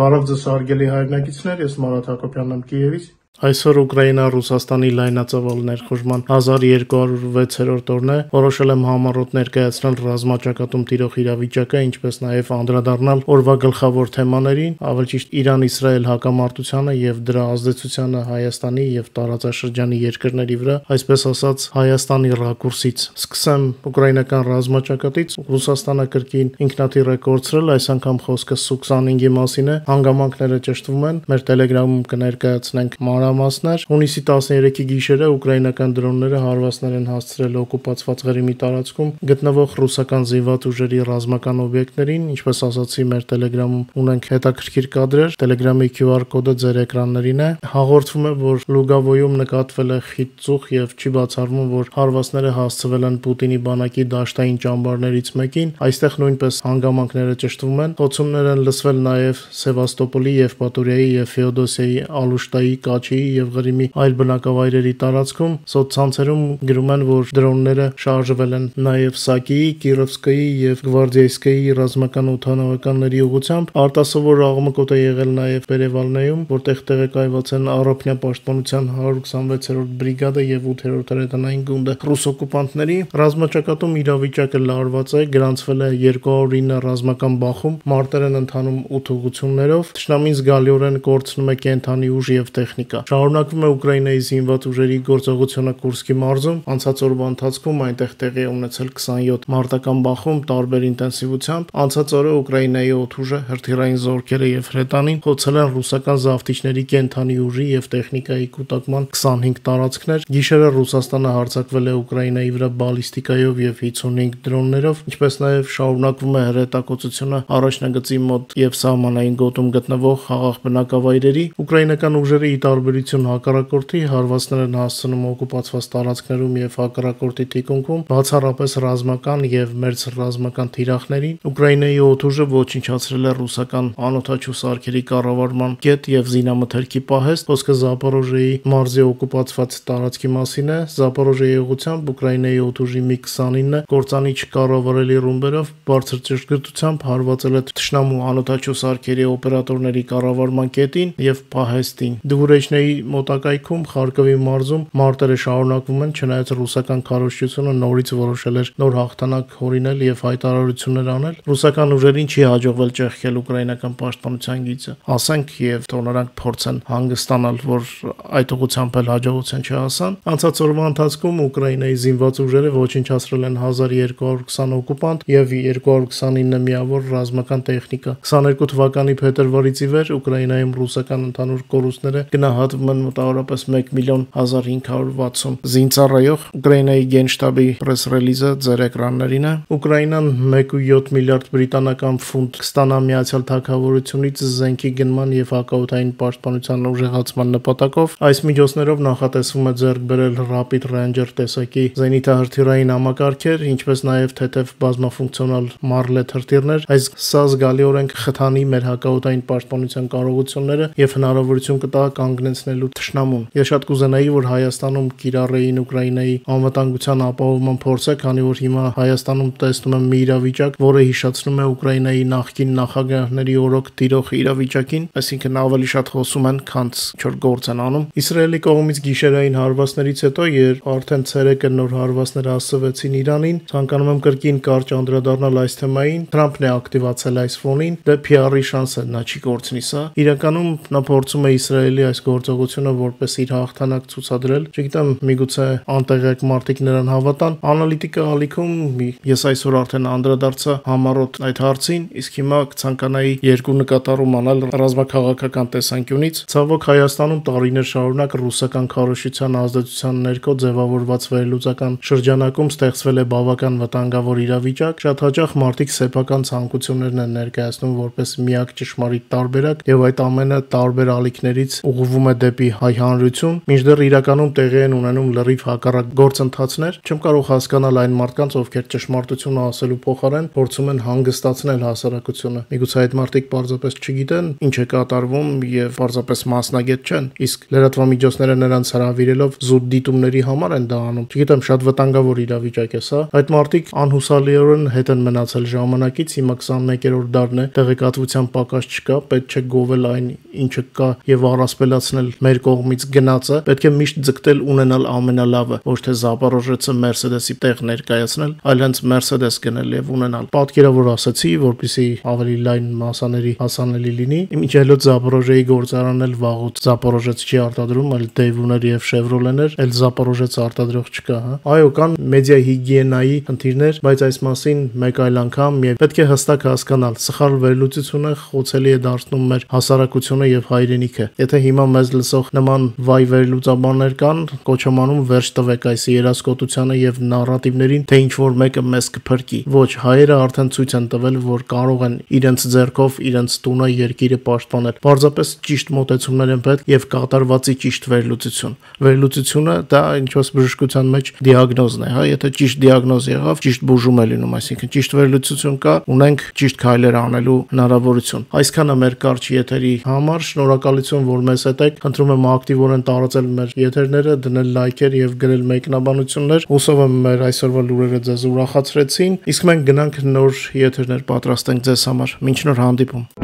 Բարև ձեզ հարգելի հայրենակիցներ, ես Մարատ Հակոբյանն եմ Կիևից։ Այսօր Ուկրաինա-Ռուսաստանի լայնածավալ ներխուժման 1206-րդ օրն է, որոշել եմ համառոտ ներկայացնել ռազմաճակատում տիրող իրավիճակը, ինչպես նաև անդրադառնալ օրվա գլխավոր թեմաներին, ավելի ճիշտ Իրան-Իսրայել հակամարտությանը եւ դրա ազդեցությանը Հայաստանի եւ տարածաշրջանի երկրների վրա, այսպես ասած Հայաստանի ռակուրսից։ Սկսեմ ուկրաինական ռազմաճակատից։ Ռուսաստանը կրկին ինքնաթիռ է կորցրել, այս անգամ խոսքը Su-25-ի մասին է, հանգամանքները ճշտվում են, մեր Telegram-ում կներկայացնենք մանրամասներ։ Հունիսի 13-ի գիշերը ուկրաինական դրոնները հարվածներ են հասցրել օկուպացված Ղրիմի տարածքում գտնվող ռուսական զինված ուժերի ռազմական օբյեկտներին, ինչպես ասացի, մեր Telegram-ում ունենք հետաքրքիր կադրեր, Telegram-ի QR կոդը ձեր էկրաններին է։ Հաղորդվում է, որ Լուգավոյում նկատվել է խիտ ծուխ եւ չի բացառվում, որ հարվածները հասցվել են Պուտինի բանակի դաշտային ճամբարներից մեկին։ Այստեղ նույնպես հանգամանքները ճշտվում են։ Խոցումներ են լսվել նաեւ Սևաստոպոլի, Եվպատորիայի եւ Ֆեոդոսիայի, Ալուշտայի, Կաչիի եւ Ղրիմի այլ բնակավայրերի տարածքում։ Սոցցանցերում գրում են, որ դրոնները շարժվել են նաեւ Սակիի, Կիրովսկայի եւ Գվարդիայսկայի ռազմական օդանավականների ուղղությամբ։ Արտասովոր աղմկոտ է եղել նաեւ Պերևալնեում, որտեղ տեղակայված են Առափնյա պաշտպանության 126-րդ բրիգադը եւ 8-րդ հրետանային գունդը ռուս օկուպանտների։ Ռազմաճակատում իրավիճակը լարված է, գրանցվել է 209 ռազմական բախում, մարտեր են ընթանում 8 ուղղություններով։ Թշնամին զգալիորեն կորցնում է կենթանի ուժ եւ տեխնիկա։ Շարունակվում է Ուկրաինայի զինված ուժերի գործողությունը Կուրսկի մարզում։ Անցած օրվա ընթացքում այնտեղ տեղի է ունեցել 27 մարտական բախում տարբեր ինտենսիվությամբ։ Անցած օրը Ուկրաինայի օդուժը, հրթիռային զորքերը եւ հրետանին խոցել են ռուսական զավթիչների կենթանի ուժի եւ տեխնիկայի կուտակման 25 տարածքներ։ Գիշերը Ռուսաստանը հարձակվել է Ուկրաինայի վրա բալիստիկայով եւ 55 դրոններով, ինչպես նաեւ շարունակվում է հրետակոծությունը առաջնագծի մոտ եւ սահմանային գոտում գտնվող խաղաղ բնակավայրերի։ Ուկրաինական ուժերը ի տարբերություն հակառակորդի հարվածներ են հասցնում օկուպացված տարածքներում եւ հակառակորդի թիկունքում, բացառապես ռազմական եւ մերձռազմական թիրախներին։ Ուկրաինայի օդուժը ոչնչացրել է ռուսական անօդաչու սարքերի կառավարման կետ եւ զինամթերքի պահեստ։ Խոսքը Զապորոժիեի մարզի օկուպացված տարածքի մասին է։ Զապորոժիեի ուղղությամբ Ուկրաինայի օդուժի Mi-29 կործանիչ կառավարելի ռումբերով բարձր ճշգրտությամբ հարվածել է թշնամու անօդաչու սարքերի օպերատորների կառավարման կետին եւ պահեստին։ Դվուրեչնեի մոտակայքում Խարկովի մարզում մարտերը շարունակվում են, չնայած ռուսական քարոզչությունը նորից որոշել էր նոր հաղթանակ հորինել եւ հայտարարություններ անել։ Ռուսական ուժերին չի հաջողվել ճեղքել ուկրաինական պաշտպանության գիծը։ Ասենք եւ թող նրանք փորձեն հանգստանալ, որ այդ ուղղությամբ էլ հաջողության չհասան։ Անցած օրվա ընթացքում Ուկրաինայի զինված ուժերը ոչնչացրել են 1220 օկուպանտ եւ 229 միավոր ռազմական տեխնիկա։ 22 թվականի փետրվարից ի վեր Ուկրաինայում ռուսական ընդհանուր կորուստները գնահատվում են մոտավորապես 1.560.000 զինծառայող։ Ուկրաինայի գենշտաբի պրես-ռելիզը ձեր էկրաններին է։ Ուկրաինան 1.7 միլիարդ բրիտանական ֆունտ կստանա Միացյալ Թագավորությունից զենքի գնման եւ հակաօդային պաշտպանության ուժեղացման նպատակով։ Այս միջոցներով նախատեսվում է ձեռք բերել Rapid Ranger տեսակի զենիթահրթիռային համակարգեր, ինչպես նաեւ թեթև բազմաֆունկցիոնալ Marlet հրթիռներ։ Սա զգալիորեն կխթանի մեր հակաօդային պաշտպանության կարողությունները եւ հնարավորություն կտա կանգնեցնելու թշնամուն։ Ես շատ կուզենայի, որ Հայաստանում կիրառեին Ուկրաինայի անվտանգության ապահովման փորձը, քանի որ հիմա Հայաստանում տեսնում եմ մի իրավիճակ, որը հիշեցնում է Ուկրաինայի նախկին նախագահների օրոք տիրող իրավիճակին, այսինքն ավելի շատ խոսում են, քան ինչ-որ գործ են անում։ Իսրայելի կողմից գիշերային հարվածներից հետո, երբ արդեն ցերեկը նոր հարվածներ հասցվեցին Իրանին, ցանկանում եմ կրկին կարճ անդրադառնալ այս թեմային։ Թրամփն է ակտիվացել այս ֆոնին, դե PR-ի շանս է նա չի կորցնի սա։ Իրականում նա փորձում է Իսրայելի այս գործողությունը որպես իր հաղթանակ ցուցադրել։ Չգիտեմ, միգուցե անտեղյակ մարդիկ նրան հավատան։ Անալիտիկա ալիքում ես այսօր արդեն անդրադարձա համառոտ այդ հարցին, իսկ հիմա կցանկանայի երկու նկատառում անել ռազմաքաղաքական տեսանկյունից։ Ցավոք Հայաստանում տարիներ շարունակ ռուսական քարոզչության ազդեցության ներքո ձևավորված վերլուծական շրջանակում ստեղծվել է բավական վտանգավոր իրավիճակ։ Շատ հաճախ մարդիկ սեփական ցանկություններն են ներկայացնում որպես միակ ճշմարիտ տարբերակ, եւ այդ ամենը տարբեր ալիքներից ուղղվում է է դեպի հայ հանրություն, մինչդեռ իրականում տեղի են ունենում լրիվ հակառակ գործընթացներ, չեմ կարող հասկանալ այն մարդկանց, ովքեր ճշմարտությունը ասելու փոխարեն փորձում են հանգստացնել հասարակությունը։ Միգուցե այդ մարդիկ պարզապես չգիտեն ինչ է կատարվում եւ պարզապես մասնագետ չեն, իսկ լրատվամիջոցները նրանց հրավիրելով զուտ դիտումների համար են դա անում։ Չգիտեմ, շատ վտանգավոր իրավիճակ է սա։ Այդ մարդիկ անհուսալիորեն հետ են մնացել ժամանակից, հիմա 21-րդ դարն է, տեղեկատվության պակաս չկա, պետք չէ գովել այն, ինչը կա եւ առասպելացնել մեր կողմից գնացը, պետք է միշտ ձգտել ունենալ ամենալավը, ոչ թե Զապորոժեցը Մերսեդեսի տեղ ներկայացնել, այլ հենց Մերսեդես գնել եւ ունենալ։ Պատկերավոր ասացի, որպեսզի ավելի լայն մասաների հասանելի լինի։ Միջելոց Զապորոժեի գործարանն էլ վաղուց Զապորոժեց չի արտադրում, այլ Դեյվուներ եւ Շևրոլեներ, այլ Զապորոժեց արտադրող չկա, հա։ Այո, կան մեդիա հիգիենայի խնդիրներ, բայց այս մասին մեկ այլ անգամ եւ պետք է հստակ հասկանալ, սխալ վերլուծությունը խոցելի է դարձնում մեր հասարակությունը եւ հայրենիքը։ Եթե հիմա մեզ լսող նման վայ վերլուծաբաններ կան, կոչ եմ անում վերջ տվեք այս երասկոտությանը եւ նարատիվներին, թե ինչ որ մեկը մեզ կփրկի։ Ոչ, հայերը արդեն ցույց են տվել, որ կարող են իրենց ձեռքով իրենց տունը, երկիրը պաշտպանել։ Պարզապես ճիշտ մոտեցումներ են պետք եւ կատարվածի ճիշտ վերլուծություն։ Վերլուծությունը դա ինչպես բժշկության մեջ դիագնոզն է, հա, եթե ճիշտ դիագնոզ եղավ, ճիշտ բուժում է լինում, այսինքն ճիշտ վերլուծություն կա, ունենք ճիշտ քայլեր անելու հնարավորություն։ Այսքանը մեր կարճ եթերի համար, շնորհակալություն, որ մեզ հետ եք։ Խնդրում եմ ակտիվորեն տարածել մեր եթերները, դնել լայքեր եւ գրել մեկնաբանություններ։ Հուսով եմ մեր այսօրվա լուրերը ձեզ ուրախացրեցին, իսկ մենք գնանք նոր եթերներ պատրաստենք ձեզ համար։ Մինչ նոր հանդիպում։